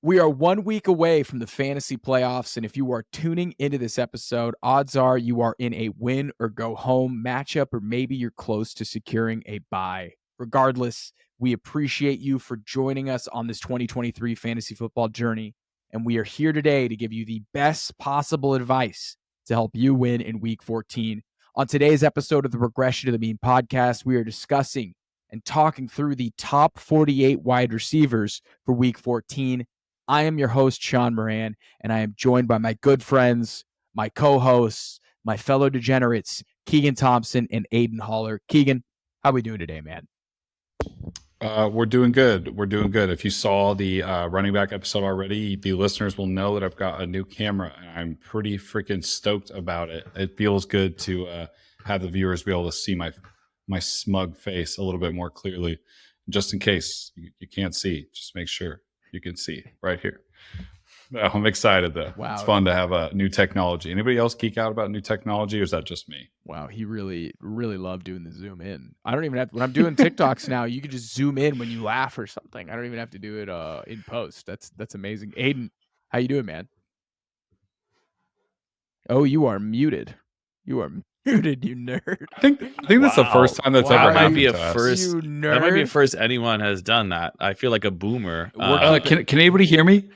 We are 1 week away from the fantasy playoffs, and if you are tuning into this episode, odds are you are in a win or go home matchup, or maybe you're close to securing a bye. Regardless, we appreciate you for joining us on this 2023 fantasy football journey, and we are here today to give you the best possible advice to help you win in Week 14. On today's episode of the Regression to the Mean podcast, we are discussing and talking through the top 48 wide receivers for Week 14. I am your host, Shaun Moran, and I am joined by my good friends, my co-hosts, my fellow degenerates, Keegan Thompson and Aidan Haller. Keegan, how are we doing today, man? We're doing good. We're doing good. If you saw the running back episode already, the listeners will know that I've got a new camera, and I'm pretty freaking stoked about it. It feels good to have the viewers be able to see my smug face a little bit more clearly. Just in case you can't see, just make sure you can see right here. I'm excited though. Wow. It's fun to have a new technology. Anybody else geek out about new technology, or is that just me? Wow, he really loved doing the zoom in. I don't even have when I'm doing TikToks now, you can just zoom in when you laugh or something. I don't even have to do it in post. That's amazing. Aidan, how you doing, man? Oh, you are muted. You are muted, you nerd. I think that's the first time that's ever happened to us. You nerd. That might be the first anyone has done that. I feel like a boomer. Can anybody hear me?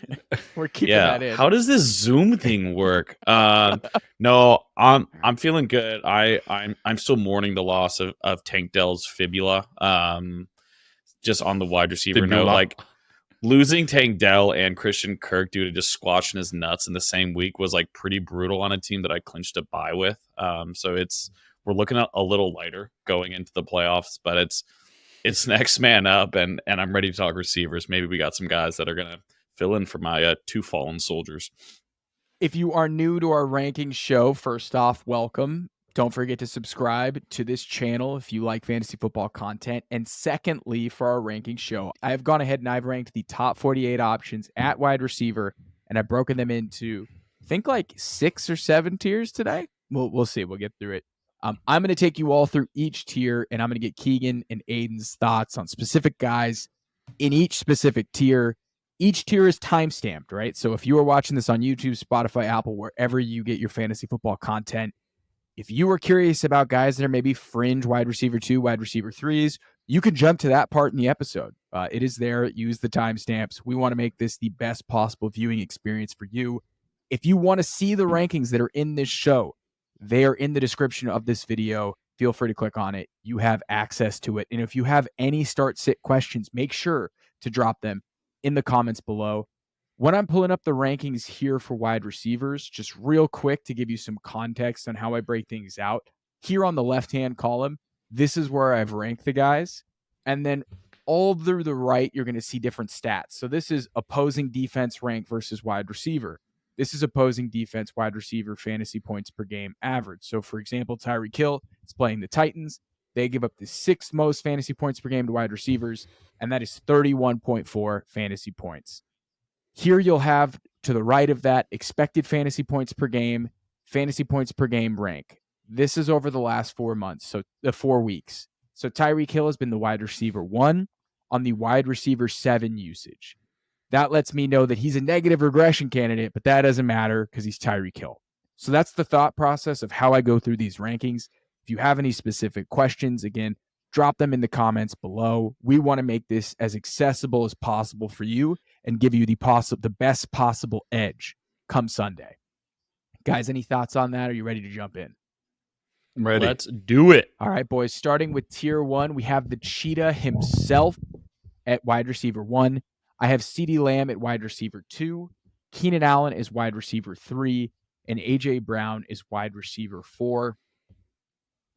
We're keeping that in. How does this Zoom thing work? No, I'm feeling good. I'm still mourning the loss of Tank Dell's fibula. Just on the wide receiver note, like losing Tank Dell and Christian Kirk due to just squashing his nuts in the same week was like pretty brutal on a team that I clinched a bye with. So we're looking at a little lighter going into the playoffs, but it's next man up, and I'm ready to talk receivers. Maybe we got some guys that are gonna fill in for my two fallen soldiers. If you are new to our rankings show, first off, welcome. Don't forget to subscribe to this channel if you like fantasy football content. And secondly, for our ranking show, I have gone ahead and I've ranked the top 48 options at wide receiver, and I've broken them into, I think, like 6 or 7 tiers today. We'll see. We'll get through it. I'm going to take you all through each tier, and I'm going to get Keegan and Aidan's thoughts on specific guys in each specific tier. Each tier is time-stamped, right? So if you are watching this on YouTube, Spotify, Apple, wherever you get your fantasy football content, if you are curious about guys that are maybe fringe wide receiver 2, wide receiver 3s, you can jump to that part in the episode. It is there. Use the timestamps. We want to make this the best possible viewing experience for you. If you want to see the rankings that are in this show, they are in the description of this video. Feel free to click on it. You have access to it. And if you have any start-sit questions, make sure to drop them in the comments below. When I'm pulling up the rankings here for wide receivers, just real quick to give you some context on how I break things out. Here on the left-hand column, this is where I've ranked the guys. And then all through the right, you're going to see different stats. So this is opposing defense rank versus wide receiver. This is opposing defense wide receiver fantasy points per game average. So, for example, Tyreek Hill is playing the Titans. They give up the 6th most fantasy points per game to wide receivers, and that is 31.4 fantasy points. Here you'll have, to the right of that, expected fantasy points per game rank. This is over the last 4 months, so the 4 weeks. So Tyreek Hill has been the wide receiver 1 on the wide receiver 7 usage. That lets me know that he's a negative regression candidate, but that doesn't matter because he's Tyreek Hill. So that's the thought process of how I go through these rankings. If you have any specific questions, again, drop them in the comments below. We want to make this as accessible as possible for you and give you the best possible edge come Sunday. Guys, any thoughts on that? Are you ready to jump in? I'm ready. Let's do it. All right, boys. Starting with tier 1, we have the Cheetah himself at wide receiver 1. I have CeeDee Lamb at wide receiver 2. Keenan Allen is wide receiver 3. And A.J. Brown is wide receiver 4.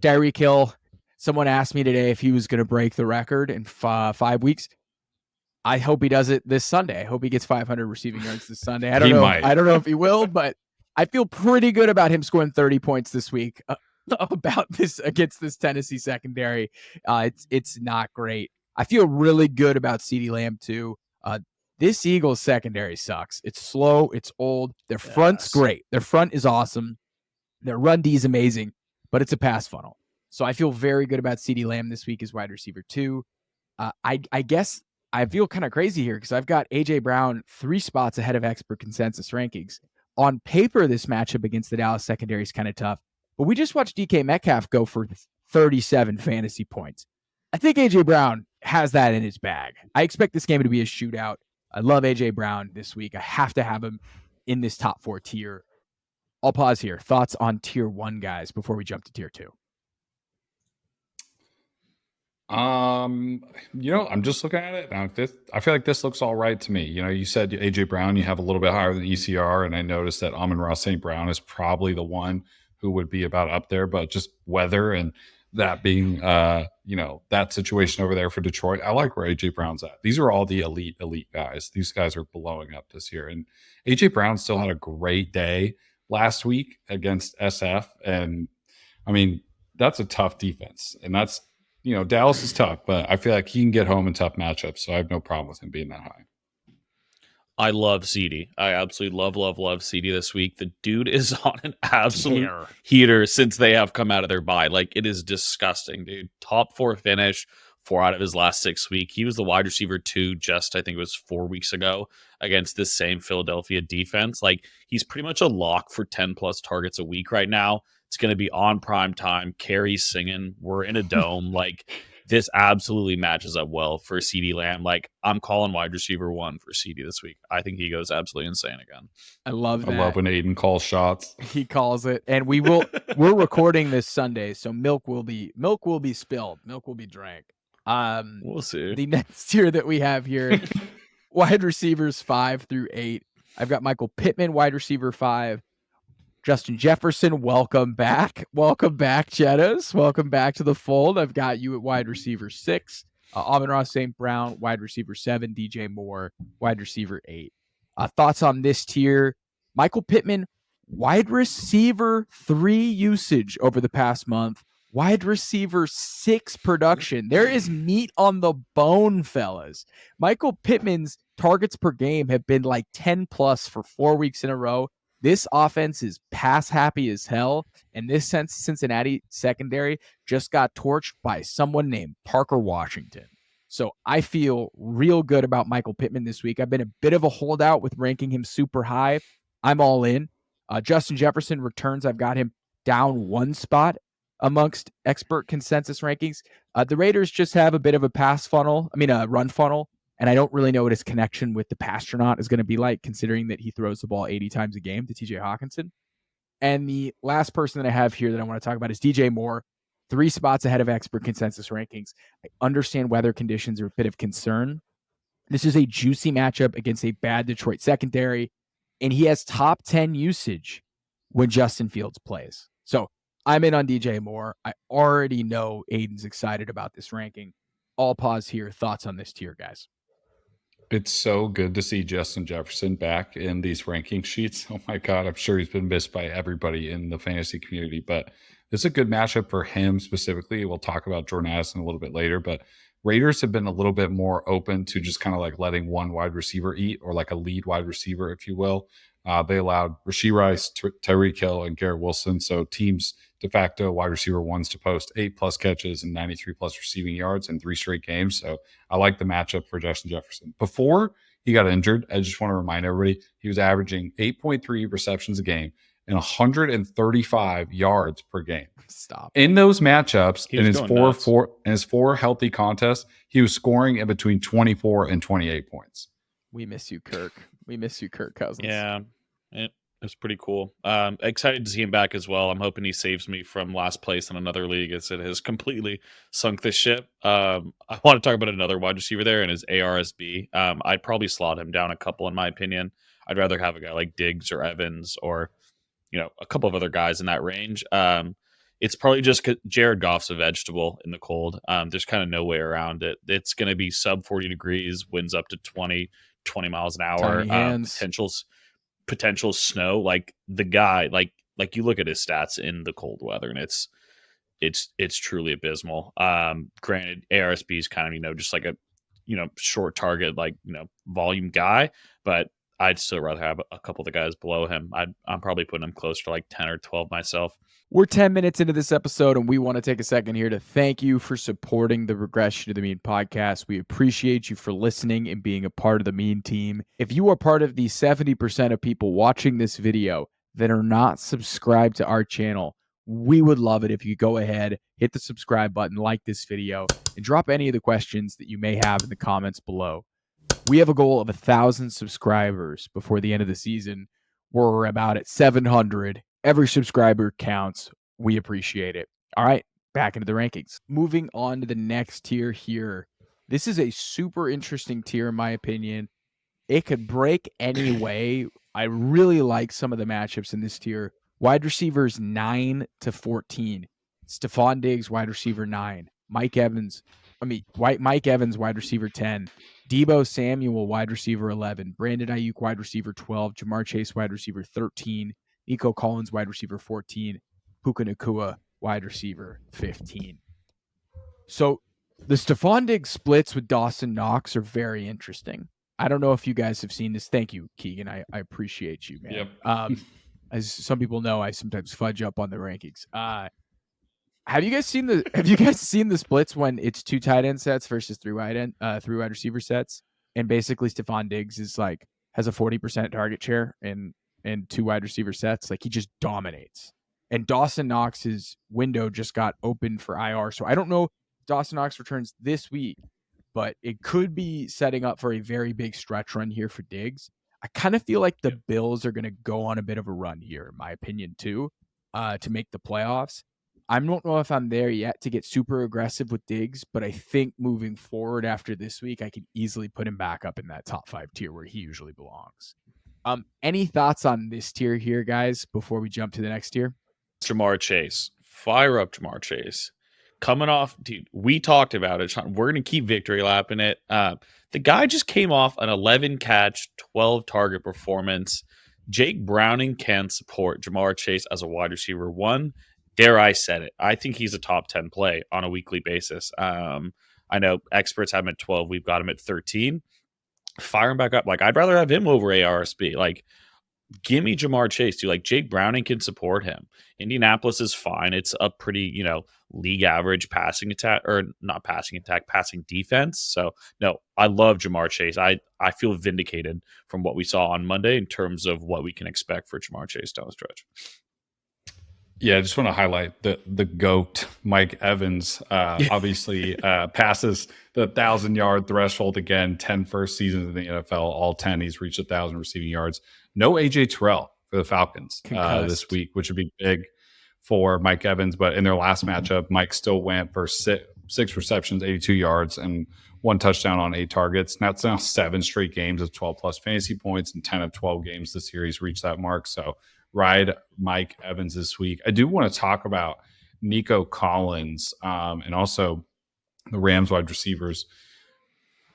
Tyreek Hill. Someone asked me today if he was going to break the record in 5 weeks. I hope he does it this Sunday. I hope he gets 500 receiving yards this Sunday. I don't know. Might. I don't know if he will, but I feel pretty good about him scoring 30 points this week. About this against this Tennessee secondary, it's not great. I feel really good about CeeDee Lamb too. This Eagles secondary sucks. It's slow. It's old. Their front's great. Their front is awesome. Their run D is amazing, but it's a pass funnel. So I feel very good about CeeDee Lamb this week as wide receiver 2. I guess I feel kind of crazy here because I've got A.J. Brown 3 spots ahead of expert consensus rankings. On paper, this matchup against the Dallas secondary is kind of tough, but we just watched DK Metcalf go for 37 fantasy points. I think A.J. Brown has that in his bag. I expect this game to be a shootout. I love A.J. Brown this week. I have to have him in this top 4 tier. I'll pause here. Thoughts on tier 1 guys before we jump to tier 2? I'm just looking at it now. I feel like this looks all right to me. You said AJ Brown, you have a little bit higher than ECR, and I noticed that Amon-Ra St. Brown is probably the one who would be about up there, but just weather and that being, that situation over there for Detroit, I like where AJ Brown's at. These are all the elite guys. These guys are blowing up this year, and AJ Brown still had a great day last week against SF, and I mean that's a tough defense, and that's. Dallas is tough, but I feel like he can get home in tough matchups, so I have no problem with him being that high. I love CeeDee. I absolutely love CeeDee this week. The dude is on an absolute heater since they have come out of their bye. Like, it is disgusting, dude. Top 4 finish, 4 out of his last 6 weeks. He was the wide receiver 2 just, I think it was 4 weeks ago against this same Philadelphia defense. Like, he's pretty much a lock for 10-plus targets a week right now. It's going to be on prime time. Carrie's singing. We're in a dome. Like, this absolutely matches up well for CeeDee Lamb. Like, I'm calling wide receiver 1 for CeeDee this week. I think he goes absolutely insane again. I love that. I love when Aidan calls shots. He calls it, and we're recording this Sunday, so milk will be spilled. Milk will be drank. We'll see. The next tier that we have here, wide receivers 5 through 8. I've got Michael Pittman, wide receiver 5. Justin Jefferson, welcome back. Welcome back, Chetos. Welcome back to the fold. I've got you at wide receiver 6. Amon-Ra St. Brown, wide receiver 7. DJ Moore, wide receiver 8. Thoughts on this tier? Michael Pittman, wide receiver 3 usage over the past month. Wide receiver 6 production. There is meat on the bone, fellas. Michael Pittman's targets per game have been like 10 plus for 4 weeks in a row. This offense is pass happy as hell, and this Cincinnati secondary just got torched by someone named Parker Washington. So I feel real good about Michael Pittman this week. I've been a bit of a holdout with ranking him super high. I'm all in. Justin Jefferson returns. I've got him down 1 spot amongst expert consensus rankings. The Raiders just have a bit of a run funnel. And I don't really know what his connection with the Pastronaut is going to be like, considering that he throws the ball 80 times a game to TJ Hawkinson. And the last person that I have here that I want to talk about is DJ Moore, 3 spots ahead of expert consensus rankings. I understand weather conditions are a bit of concern. This is a juicy matchup against a bad Detroit secondary, and he has top 10 usage when Justin Fields plays. So I'm in on DJ Moore. I already know Aidan's excited about this ranking. I'll pause here. Thoughts on this tier, guys? It's so good to see Justin Jefferson back in these ranking sheets. Oh my God, I'm sure he's been missed by everybody in the fantasy community, but it's a good matchup for him specifically. We'll talk about Jordan Addison a little bit later, but Raiders have been a little bit more open to just kind of like letting one wide receiver eat, or like a lead wide receiver, if you will. They allowed Rashee Rice, Tyreek Hill, and Garrett Wilson. So teams de facto wide receiver 1s to post 8+ catches and 93+ receiving yards in 3 straight games. So I like the matchup for Justin Jefferson. Before he got injured, I just want to remind everybody, he was averaging 8.3 receptions a game and 135 yards per game. Stop. In those matchups, in his four healthy contests, he was scoring in between 24 and 28 points. We miss you, Kirk. We miss you, Kirk Cousins. Yeah, it's pretty cool. Excited to see him back as well. I'm hoping he saves me from last place in another league, as it has completely sunk this ship. I want to talk about another wide receiver there, and his ARSB. I'd probably slot him down a couple, in my opinion. I'd rather have a guy like Diggs or Evans, or a couple of other guys in that range. It's probably just Jared Goff's a vegetable in the cold. There's kind of no way around it. It's going to be sub 40 degrees, winds up to 20 miles an hour, potential snow. Like, the guy, like you look at his stats in the cold weather, and it's truly abysmal. Granted, ARSB is kind of just like a short target, like volume guy, but I'd still rather have a couple of the guys below him. I'm probably putting him closer to like 10 or 12 myself. We're 10 minutes into this episode, and we want to take a second here to thank you for supporting the Regression to the Mean podcast. We appreciate you for listening and being a part of the Mean team. If you are part of the 70% of people watching this video that are not subscribed to our channel, we would love it if you go ahead, hit the subscribe button, like this video, and drop any of the questions that you may have in the comments below. We have a goal of 1,000 subscribers before the end of the season. We're about at 700. Every subscriber counts. We appreciate it. All right, back into the rankings. Moving on to the next tier here. This is a super interesting tier, in my opinion. It could break any way. I really like some of the matchups in this tier. Wide receivers 9 to 14. Stefon Diggs, wide receiver 9. Mike Evans, wide receiver 10. Deebo Samuel, wide receiver 11. Brandon Ayuk, wide receiver 12. Jamar Chase, wide receiver 13. Nico Collins, wide receiver 14. Puka Nacua, wide receiver 15. So the Stefon Diggs splits with Dawson Knox are very interesting. I don't know if you guys have seen this. Thank you, Keegan. I appreciate you, man. Yep. As some people know, I sometimes fudge up on the rankings. Have you guys seen the splits when it's 2 tight end sets versus 3 wide receiver sets? And basically Stefon Diggs is like has a 40% target share and 2 wide receiver sets. Like he just dominates. And Dawson Knox's window just got opened for IR. So I don't know if Dawson Knox returns this week, but it could be setting up for a very big stretch run here for Diggs. I kind of feel like the Bills are going to go on a bit of a run here, in my opinion, too, to make the playoffs. I don't know if I'm there yet to get super aggressive with Diggs, but I think moving forward after this week, I can easily put him back up in that top 5 tier where he usually belongs. Any thoughts on this tier here, guys, before we jump to the next tier? Jamar Chase. Fire up Jamar Chase. Coming off, dude, we talked about it. Shaun, we're going to keep victory lapping it. The guy just came off an 11-catch, 12-target performance. Jake Browning can support Jamar Chase as a wide receiver 1. Dare I said it. I think he's a top 10 play on a weekly basis. I know experts have him at 12. We've got him at 13. Fire him back up. Like, I'd rather have him over ARSB. Like, give me Jamar Chase, dude. Like, Jake Browning can support him. Indianapolis is fine. It's a pretty, league average passing defense. So, no, I love Jamar Chase. I feel vindicated from what we saw on Monday in terms of what we can expect for Jamar Chase down the stretch. Yeah, I just want to highlight the GOAT, Mike Evans, obviously passes the 1,000-yard threshold again, 10 first seasons in the NFL, all 10. He's reached 1,000 receiving yards. No A.J. Terrell for the Falcons this week, which would be big for Mike Evans. But in their last matchup, Mike still went for six receptions, 82 yards, and 1 touchdown on 8 targets. And that's now 7 straight games of 12-plus fantasy points, and 10 of 12 games this year he's reached that mark. So ride Mike Evans this week. I do want to talk about Nico Collins and also the Rams wide receivers.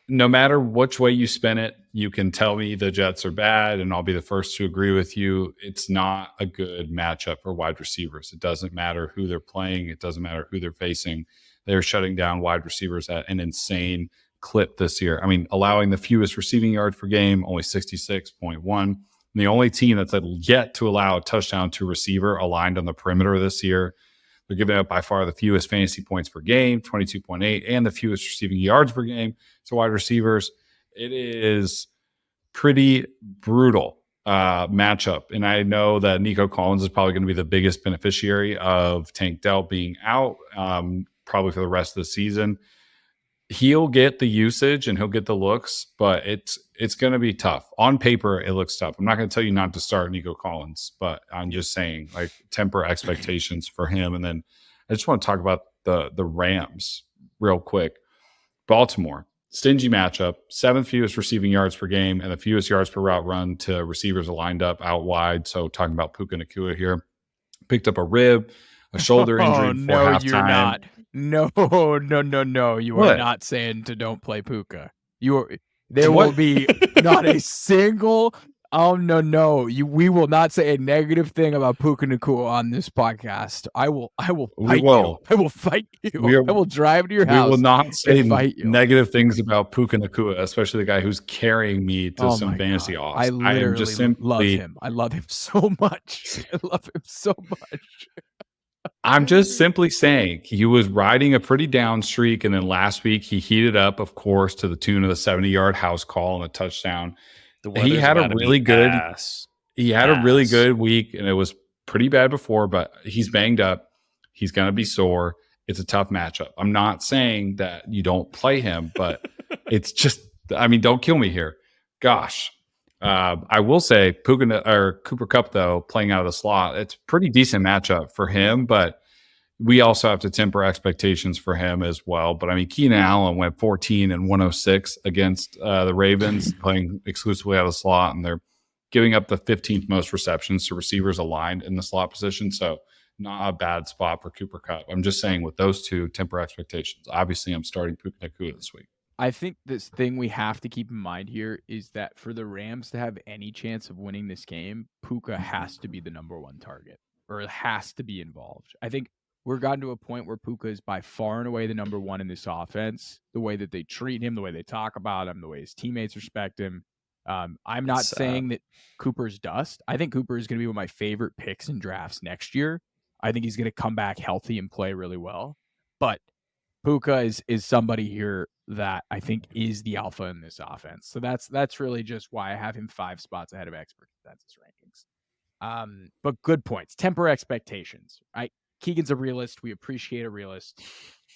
No matter which way you spin it, you can tell me the Jets are bad, and I'll be the first to agree with you. It's not a good matchup for wide receivers. It doesn't matter who they're playing. It doesn't matter who they're facing. They're shutting down wide receivers at an insane clip this year. I mean, allowing the fewest receiving yards per game, only 66.1. The only team that's yet to allow a touchdown to receiver aligned on the perimeter this year. They're giving up by far the fewest fantasy points per game, 22.8, and the fewest receiving yards per game to wide receivers. It is pretty brutal matchup. And I know that Nico Collins is probably going to be the biggest beneficiary of Tank Dell being out probably for the rest of the season. He'll get the usage and he'll get the looks, but it's going to be tough. On paper, it looks tough. I'm not going to tell you not to start Nico Collins, but I'm just saying, like, temper expectations for him. And then I just want to talk about the Rams real quick. Baltimore, stingy matchup, 7th fewest receiving yards per game and the fewest yards per route run to receivers lined up out wide. So talking about Puka Nacua here, picked up a rib, a shoulder injury before halftime. You're not. No. You are not saying to don't play Puka. There will be not a single. Oh no. We will not say a negative thing about Puka Nacua on this podcast. I will fight you. I will fight you. I will drive to your house. We will not say negative things about Puka Nacua, especially the guy who's carrying me to some fantasy offs. I literally love him. I love him so much. I'm just simply saying he was riding a pretty down streak, and then last week he heated up, of course, to the tune of the 70-yard house call and a touchdown. He had a really good week, and it was pretty bad before, but he's banged up. He's going to be sore. It's a tough matchup. I'm not saying that you don't play him, but it's just, I mean, don't kill me here. Gosh. I will say Cooper Kupp, though, playing out of the slot, it's a pretty decent matchup for him, but we also have to temper expectations for him as well. But I mean, Keenan Allen went 14 and 106 against the Ravens, playing exclusively out of the slot, and they're giving up the 15th most receptions to receivers aligned in the slot position. So not a bad spot for Cooper Kupp. I'm just saying with those two, temper expectations. Obviously, I'm starting Puka Nacua this week. I think this thing we have to keep in mind here is that for the Rams to have any chance of winning this game, Puka has to be the number one target, or has to be involved. I think we're gotten to a point where Puka is by far and away the number one in this offense. The way that they treat him, the way they talk about him, the way his teammates respect him. I'm not saying that Cooper's dust. I think Cooper is going to be one of my favorite picks in drafts next year. I think he's going to come back healthy and play really well. But Puka is somebody here that I think is the alpha in this offense. So that's really just why I have him 5 spots ahead of expert consensus rankings. But good points. Temper expectations. Keegan's a realist. We appreciate a realist.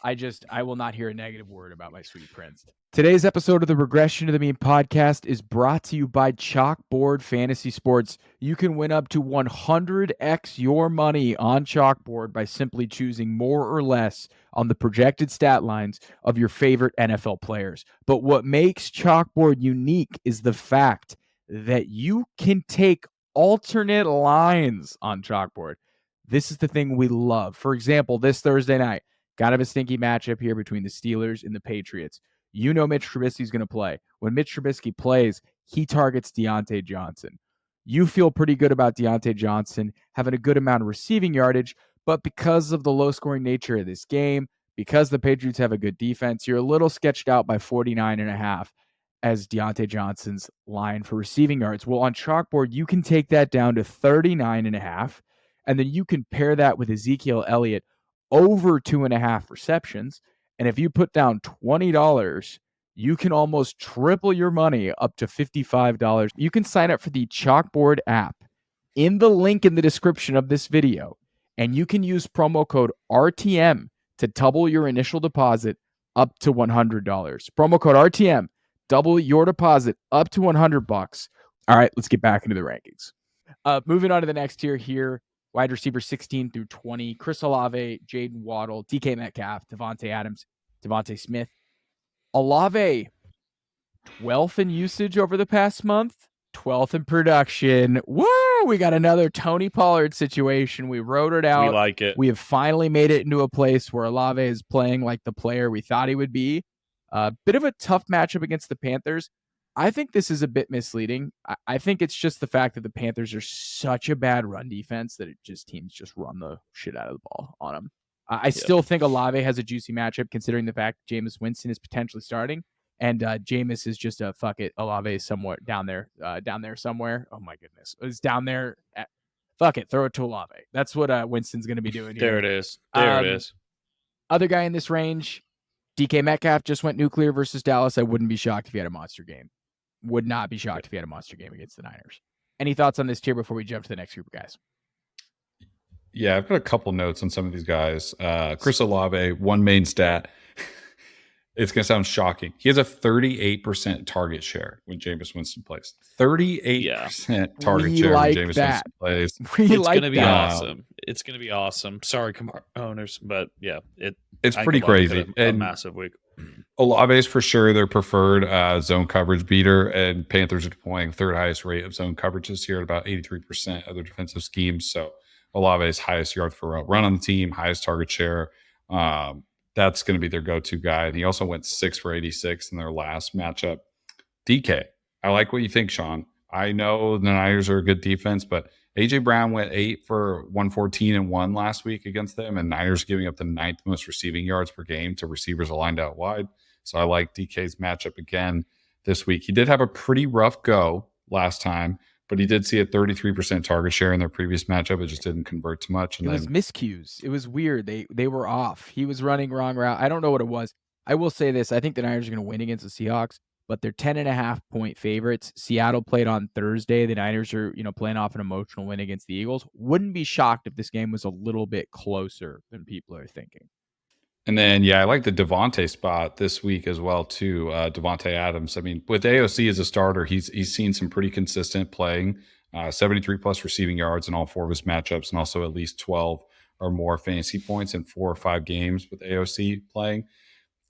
I will not hear a negative word about my sweet prince. Today's episode of the Regression to the Mean podcast is brought to you by Chalkboard Fantasy Sports. You can win up to 100x your money on Chalkboard by simply choosing more or less on the projected stat lines of your favorite NFL players. But what makes Chalkboard unique is the fact that you can take alternate lines on Chalkboard. This is the thing we love. For example, this Thursday night, got to have a stinky matchup here between the Steelers and the Patriots. You know Mitch Trubisky's going to play. When Mitch Trubisky plays, he targets Diontae Johnson. You feel pretty good about Diontae Johnson having a good amount of receiving yardage, but because of the low-scoring nature of this game, because the Patriots have a good defense, you're a little sketched out by 49.5 as Diontae Johnson's line for receiving yards. Well, on Chalkboard, you can take that down to 39.5, and then you can pair that with Ezekiel Elliott over 2.5 receptions. And if you put down $20, you can almost triple your money up to $55. You can sign up for the Chalkboard app in the link in the description of this video, and you can use promo code RTM to double your initial deposit up to $100. Promo code RTM, double your deposit up to $100. All right, let's get back into the rankings. Moving on to the next tier here. Wide receiver 16 through 20, Chris Olave, Jaylen Waddle, DK Metcalf, Davante Adams, DeVonta Smith. Olave, 12th in usage over the past month, 12th in production. Woo! We got another Tony Pollard situation. We wrote it out. We like it. We have finally made it into a place where Olave is playing like the player we thought he would be. Bit of a tough matchup against the Panthers. I think this is a bit misleading. I think it's just the fact that the Panthers are such a bad run defense that teams just run the shit out of the ball on them. I still think Olave has a juicy matchup considering the fact that Jameis Winston is potentially starting, and Jameis is just a fuck it. Olave is somewhat down there somewhere. Oh my goodness, it's down there. Fuck it, throw it to Olave. That's what Winston's going to be doing here. There it is. There it is. Other guy in this range, DK Metcalf just went nuclear versus Dallas. I wouldn't be shocked if he had a monster game. Would not be shocked if he had a monster game against the Niners. Any thoughts on this tier before we jump to the next group of guys? Yeah, I've got a couple notes on some of these guys. Chris Olave, one main stat. It's going to sound shocking. He has a 38% target share when Jameis Winston plays. 38% target share when Jameis Winston plays. It's going to be awesome. It's going to be awesome. Sorry, owners, but yeah, it's pretty crazy. A massive week. Olave is for sure their preferred zone coverage beater, and Panthers are deploying third highest rate of zone coverages here at about 83% of their defensive schemes. So Olave's highest yard for route run on the team, highest target share. That's going to be their go-to guy. And he also went 6 for 86 in their last matchup. DK, I like what you think, Shaun. I know the Niners are a good defense, but A.J. Brown went 8 for 114 and 1 last week against them, and Niners giving up the 9th most receiving yards per game to receivers aligned out wide. So I like DK's matchup again this week. He did have a pretty rough go last time, but he did see a 33% target share in their previous matchup. It just didn't convert too much. And it was miscues. It was weird. They were off. He was running wrong route. I don't know what it was. I will say this. I think the Niners are going to win against the Seahawks, but they're 10.5-point favorites. Seattle played on Thursday. The Niners are, playing off an emotional win against the Eagles. Wouldn't be shocked if this game was a little bit closer than people are thinking. And then, I like the Davante spot this week as well, too. Davante Adams. I mean, with AOC as a starter, he's seen some pretty consistent playing, 73-plus receiving yards in all 4 of his matchups, and also at least 12 or more fantasy points in 4 or 5 games with AOC playing.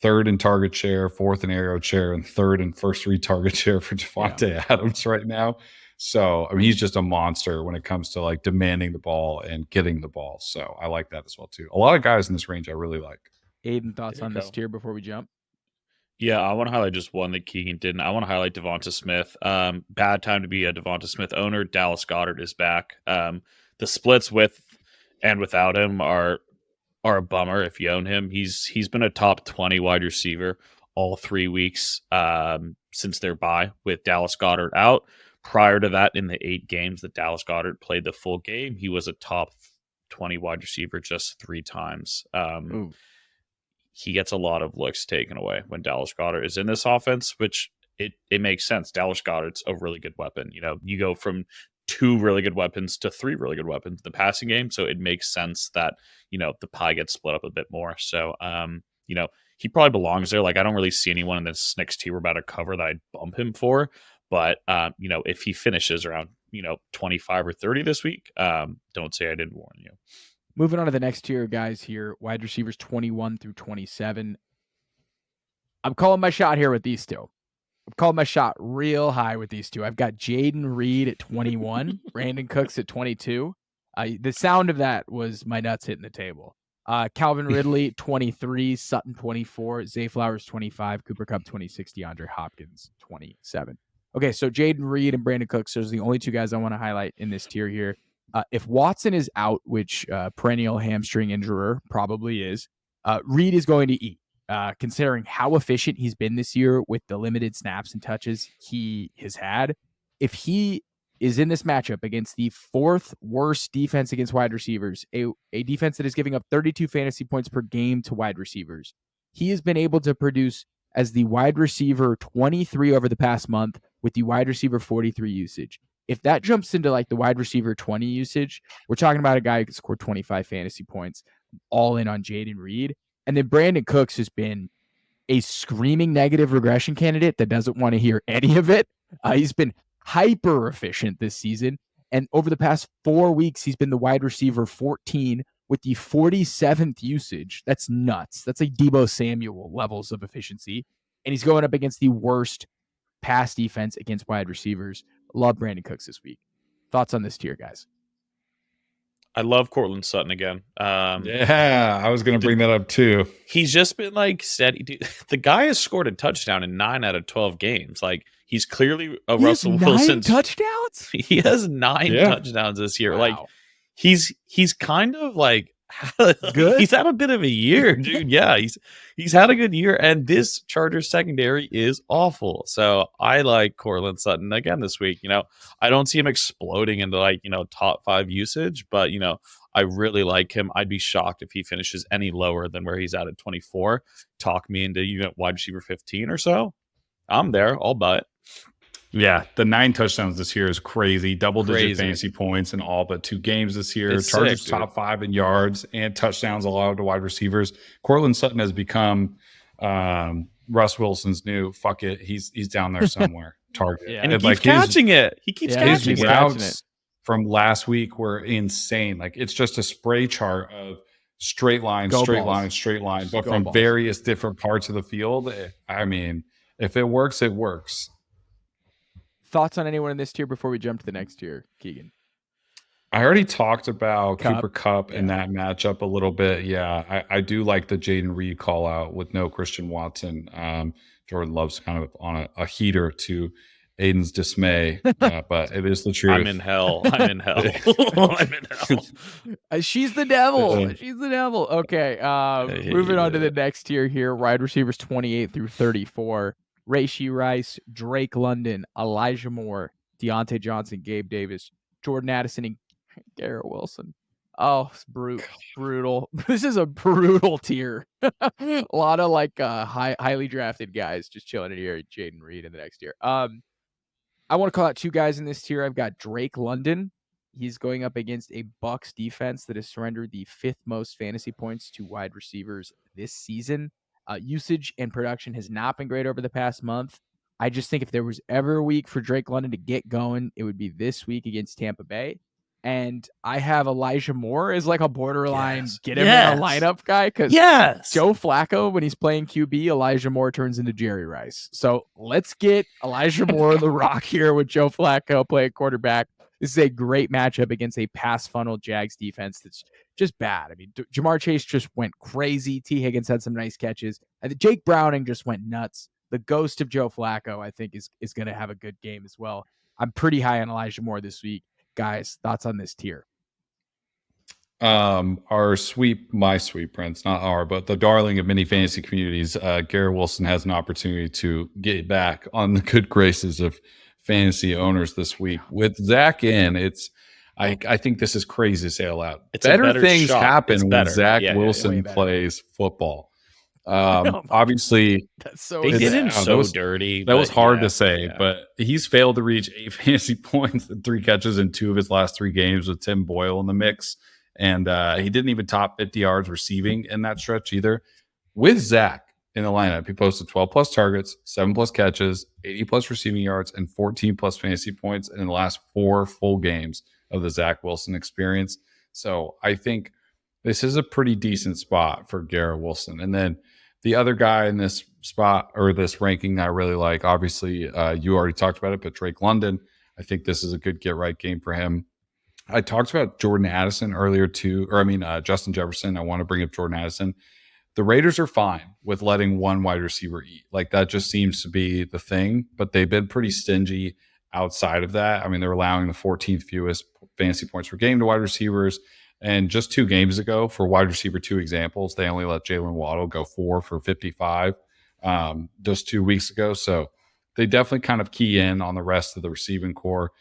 3rd in target share, 4th in aerial share, and 3rd in first read target share for Davante Adams right now. So, I mean, he's just a monster when it comes to like demanding the ball and getting the ball. So I like that as well, too. A lot of guys in this range I really like. Aidan, thoughts on this tier before we jump? Yeah, I want to highlight just one that Keegan didn't. I want to highlight DeVonta Smith. Bad time to be a DeVonta Smith owner. Dallas Goedert is back. The splits with and without him are a bummer if you own him. He's been a top 20 wide receiver all 3 weeks since their bye with Dallas Goedert out. Prior to that, in the 8 games that Dallas Goedert played the full game, he was a top 20 wide receiver just 3 times. He gets a lot of looks taken away when Dallas Goedert is in this offense, which it makes sense. Dallas Goedert's a really good weapon. You go from 2 really good weapons to 3 really good weapons in the passing game. So it makes sense that, the pie gets split up a bit more. So, he probably belongs there. Like, I don't really see anyone in this next tier we're about to cover that I'd bump him for. But, if he finishes around, 25 or 30 this week, don't say I didn't warn you. Moving on to the next tier, guys, here, wide receivers 21 through 27. I'm calling my shot here with these 2. I'm calling my shot real high with these 2. I've got Jayden Reed at 21, Brandin Cooks at 22. The sound of that was my nuts hitting the table. Calvin Ridley, 23, Sutton, 24, Zay Flowers, 25, Cooper Kupp, 26, DeAndre Hopkins, 27. Okay, so Jayden Reed and Brandin Cooks are the only 2 guys I want to highlight in this tier here. If Watson is out, which perennial hamstring injurer probably is, Reed is going to eat, considering how efficient he's been this year with the limited snaps and touches he has had. If he is in this matchup against the 4th worst defense against wide receivers, a defense that is giving up 32 fantasy points per game to wide receivers, he has been able to produce as the wide receiver 23 over the past month with the wide receiver 43 usage. If that jumps into like the wide receiver 20 usage, we're talking about a guy who can score 25 fantasy points, all in on Jayden Reed. And then Brandin Cooks has been a screaming negative regression candidate that doesn't want to hear any of it. He's been hyper efficient this season. And over the past 4 weeks, he's been the wide receiver 14 with the 47th usage. That's nuts. That's like Deebo Samuel levels of efficiency. And he's going up against the worst pass defense against wide receivers. Love Brandin Cooks this week. Thoughts on this tier, guys? I love Courtland Sutton again. I was going to bring that up too. He's just been like steady. Dude, the guy has scored a touchdown in 9 out of 12 games. Like, he's clearly a Russell Wilson touchdowns. He has 9 touchdowns this year. Wow. Like, he's kind of like good. He's had a bit of a year, dude. Yeah, he's had a good year, and this Chargers secondary is awful. So I like Courtland Sutton again this week. I don't see him exploding into like top 5 usage, but I really like him. I'd be shocked if he finishes any lower than where he's at 24. Talk me into wide receiver 15 or so. I'm there. I'll buy it. Yeah, the 9 touchdowns this year is crazy. Double-digit fantasy points in all but 2 games this year. It's Chargers sick, top 5 in yards and touchdowns allowed to wide receivers. Courtland Sutton has become Russ Wilson's new fuck it. He's down there somewhere. Target. Yeah. And he keeps catching it. He keeps catching his routes from last week were insane. Like, it's just a spray chart of straight line, but from various different parts of the field. I mean, if it works, it works. Thoughts on anyone in this tier before we jump to the next tier, Keegan? I already talked about Cooper Kupp in that matchup a little bit. Yeah, I do like the Jayden Reed call out with no Christian Watson. Jordan Love's kind of on a heater to Aidan's dismay, but it is the truth. I'm in hell. I'm in hell. She's the devil. She's the devil. Okay, moving on to the next tier here. Wide receivers 28 through 34. Rashee Rice, Drake London, Elijah Moore, Diontae Johnson, Gabe Davis, Jordan Addison, and Garrett Wilson. Oh, it's brutal. This is a brutal tier. A lot of like highly drafted guys just chilling in here. Jayden Reed in the next tier. I want to call out 2 guys in this tier. I've got Drake London. He's going up against a Bucs defense that has surrendered the 5th most fantasy points to wide receivers this season. Usage and production has not been great over the past month. I just think if there was ever a week for Drake London to get going, it would be this week against Tampa Bay. And I have Elijah Moore as like a borderline get him in a lineup guy because Joe Flacco, when he's playing QB, Elijah Moore turns into Jerry Rice. So let's get Elijah Moore the rock here with Joe Flacco playing quarterback. This is a great matchup against a pass funnel Jags defense that's just bad. I mean, Jamar Chase just went crazy. T. Higgins had some nice catches. And Jake Browning just went nuts. The ghost of Joe Flacco, I think, is going to have a good game as well. I'm pretty high on Elijah Moore this week. Guys, thoughts on this tier? My sweep prince, not our, but the darling of many fantasy communities, Garrett Wilson has an opportunity to get back on the good graces of fantasy owners this week. With Zach in, I think this is crazy to say out loud. Better things happen when Zach Wilson plays football. Obviously, they did him so dirty. That was hard to say, but he's failed to reach 8 fantasy points and 3 catches in 2 of his last 3 games with Tim Boyle in the mix. And he didn't even top 50 yards receiving in that stretch either. With Zach in the lineup, he posted 12 plus targets, 7 plus catches, 80 plus receiving yards, and 14 plus fantasy points in the last 4 full games of the Zach Wilson experience. So I think this is a pretty decent spot for Garrett Wilson. And then the other guy in this spot or this ranking I really like, obviously, you already talked about it, but Drake London, I think this is a good get right game for him. I talked about Jordan Addison earlier too, Justin Jefferson. I want to bring up Jordan Addison. The Raiders are fine with letting one wide receiver eat. Like that just seems to be the thing, but they've been pretty stingy outside of that. I mean, they're allowing the 14th fewest fantasy points per game to wide receivers. And just 2 games ago, for wide receiver 2 examples, they only let Jaylen Waddle go 4 for 55 just 2 weeks ago. So they definitely kind of key in on the rest of the receiving core.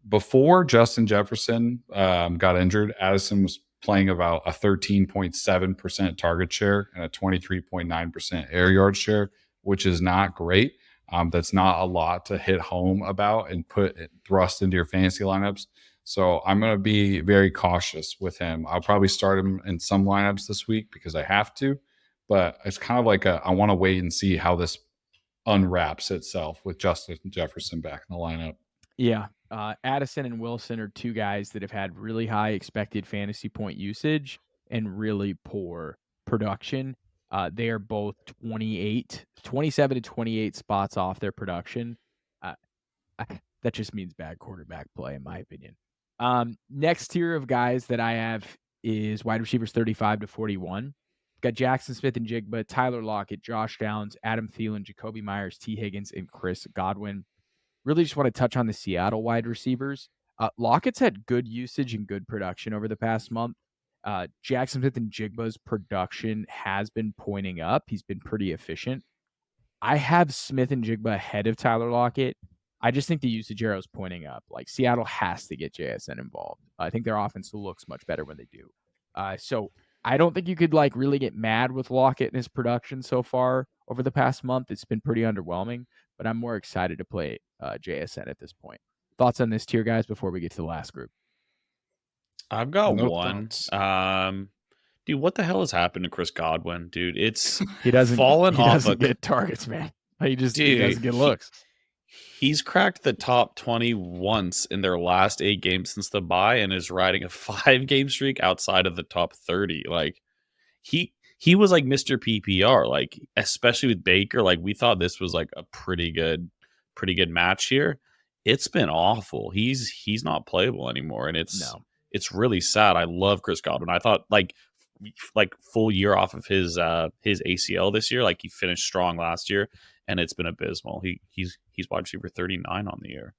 Before Justin Jefferson got injured, Addison was playing about a 13.7% target share and a 23.9% air yard share, which is not great. That's not a lot to hit home about and put it thrust into your fantasy lineups. So I'm going to be very cautious with him. I'll probably start him in some lineups this week because I have to, but it's kind of like I want to wait and see how this unwraps itself with Justin Jefferson back in the lineup. Yeah. Addison and Wilson are 2 guys that have had really high expected fantasy point usage and really poor production. They are both 27 to 28 spots off their production. That just means bad quarterback play, in my opinion. Next tier of guys that I have is wide receivers 35 to 41. Got Jaxon Smith-Njigba, Tyler Lockett, Josh Downs, Adam Thielen, Jakobi Meyers, T. Higgins, and Chris Godwin. Really just want to touch on the Seattle wide receivers. Lockett's had good usage and good production over the past month. Jaxon Smith-Njigba's production has been pointing up. He's been pretty efficient. I have Smith-Njigba ahead of Tyler Lockett. I just think the usage arrow is pointing up. Like Seattle has to get JSN involved. I think their offense looks much better when they do. So I don't think you could like really get mad with Lockett and his production so far over the past month. It's been pretty underwhelming, but I'm more excited to play JSN at this point. Thoughts on this tier, guys, before we get to the last group? I've got one. Dude, what the hell has happened to Chris Godwin, dude? It's he doesn't get targets, man. He doesn't get looks. He's cracked the top 20 once in their last 8 games since the bye and is riding a 5-game streak outside of the top 30. Like he was like Mr. PPR, like especially with Baker. Like we thought this was like a pretty good match here. It's been awful. He's not playable anymore, and it's really sad. I love Chris Godwin. I thought like full year off of his ACL this year. Like he finished strong last year, and it's been abysmal. He's wide receiver 39 on the year.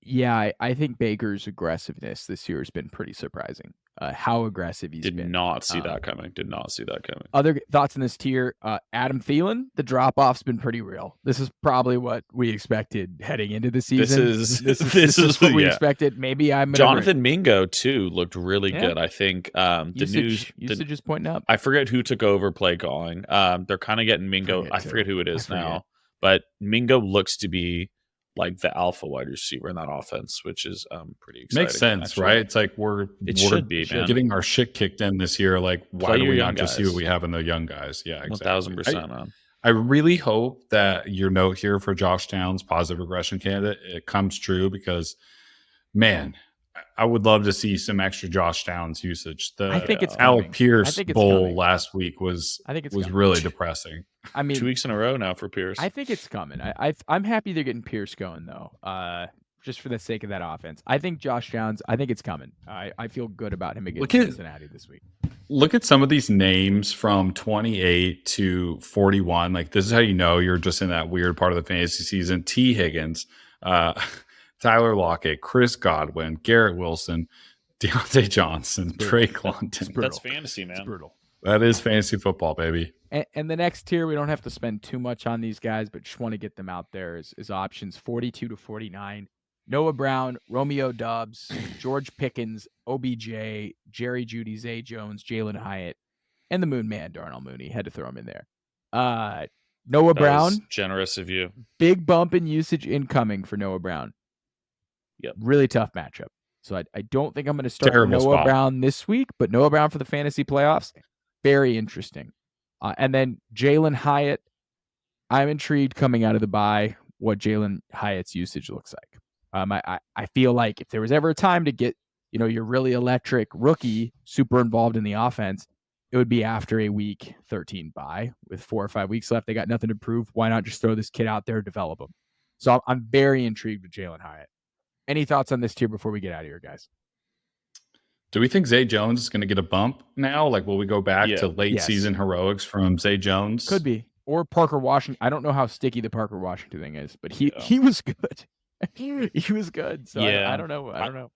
Yeah, I think Baker's aggressiveness this year has been pretty surprising. How aggressive he's Did been. not see that coming. Did not see that coming. Other thoughts in this tier, Adam Thielen, the drop-off's been pretty real. This is probably what we expected heading into the season. This is what we expected. Maybe I'm Jonathan Mingo, too, looked really good. I think usage is pointing up. I forget who took over play calling. They're kind of getting Mingo. I forget who it is now. But Mingo looks to be like the alpha wide receiver in that offense, which is pretty exciting. Makes sense, actually. Right? It's like we're getting our shit kicked in this year. Like, why do we not just see what we have in the young guys? Yeah, exactly. 1,000% on. I really hope that your note here for Josh Downs, positive regression candidate, it comes true because, man, I would love to see some extra Josh Downs usage. I think it's Alec Pierce Bowl last week was really depressing. I mean, 2 weeks in a row now for Pierce. I think it's coming. I'm happy they're getting Pierce going though. Just for the sake of that offense. I think Josh Downs, I think it's coming. I feel good about him against Cincinnati this week. Look at some of these names from 28 to 41. Like, this is how you know you're just in that weird part of the fantasy season. T. Higgins, Tyler Lockett, Chris Godwin, Garrett Wilson, Diontae Johnson, Drake London. That's fantasy, man. It's brutal. That is fantasy football, baby. And the next tier, we don't have to spend too much on these guys, but just want to get them out there is options 42 to 49. Noah Brown, Romeo Doubs, George Pickens, OBJ, Jerry Jeudy, Zay Jones, Jalin Hyatt, and the Moon Man, Darnell Mooney. Had to throw him in there. Noah Brown. Generous of you. Big bump in usage incoming for Noah Brown. Yep. Really tough matchup. So I don't think I'm going to start Noah Brown this week, but Noah Brown for the fantasy playoffs, very interesting. And then Jalin Hyatt, I'm intrigued coming out of the bye what Jalin Hyatt's usage looks like. I feel like if there was ever a time to get, your really electric rookie super involved in the offense, it would be after a week 13 bye with 4 or 5 weeks left. They got nothing to prove. Why not just throw this kid out there, develop him? So I'm very intrigued with Jalin Hyatt. Any thoughts on this tier before we get out of here, guys? Do we think Zay Jones is going to get a bump now? Like, will we go back to late season heroics from Zay Jones? Could be. Or Parker Washington. I don't know how sticky the Parker Washington thing is, but he was good. He was good. So I don't know. I don't know.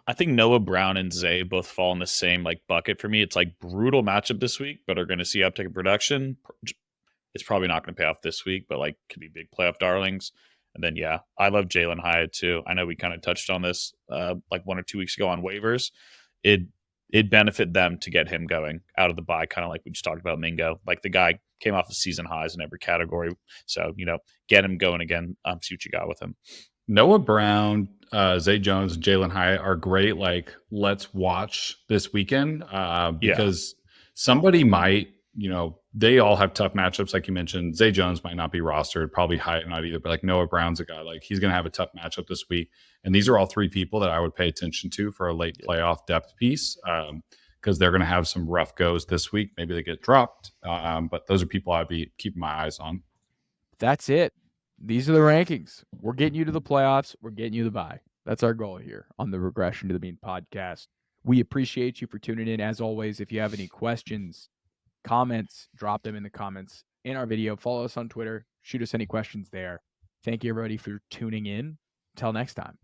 I think Noah Brown and Zay both fall in the same bucket for me. It's brutal matchup this week, but are going to see uptick in production. It's probably not going to pay off this week, but could be big playoff darlings. And then I love Jalin Hyatt too. I know we kind of touched on this 1 or 2 weeks ago on waivers. It'd benefit them to get him going out of the bye, kind of like we just talked about Mingo. The guy came off of season highs in every category. So, get him going again. See what you got with him. Noah Brown, Zay Jones, and Jalin Hyatt are great. Let's watch this weekend because somebody might, they all have tough matchups. Like you mentioned, Zay Jones might not be rostered, probably Hyatt not either, but Noah Brown's a guy, he's going to have a tough matchup this week. And these are all 3 people that I would pay attention to for a late playoff depth piece because they're going to have some rough goes this week. Maybe they get dropped, but those are people I'd be keeping my eyes on. That's it. These are the rankings. We're getting you to the playoffs. We're getting you the bye. That's our goal here on the Regression to the Mean podcast. We appreciate you for tuning in. As always, if you have any questions, comments, drop them in the comments in our video. Follow us on Twitter. Shoot us any questions there. Thank you, everybody, for tuning in. Until next time.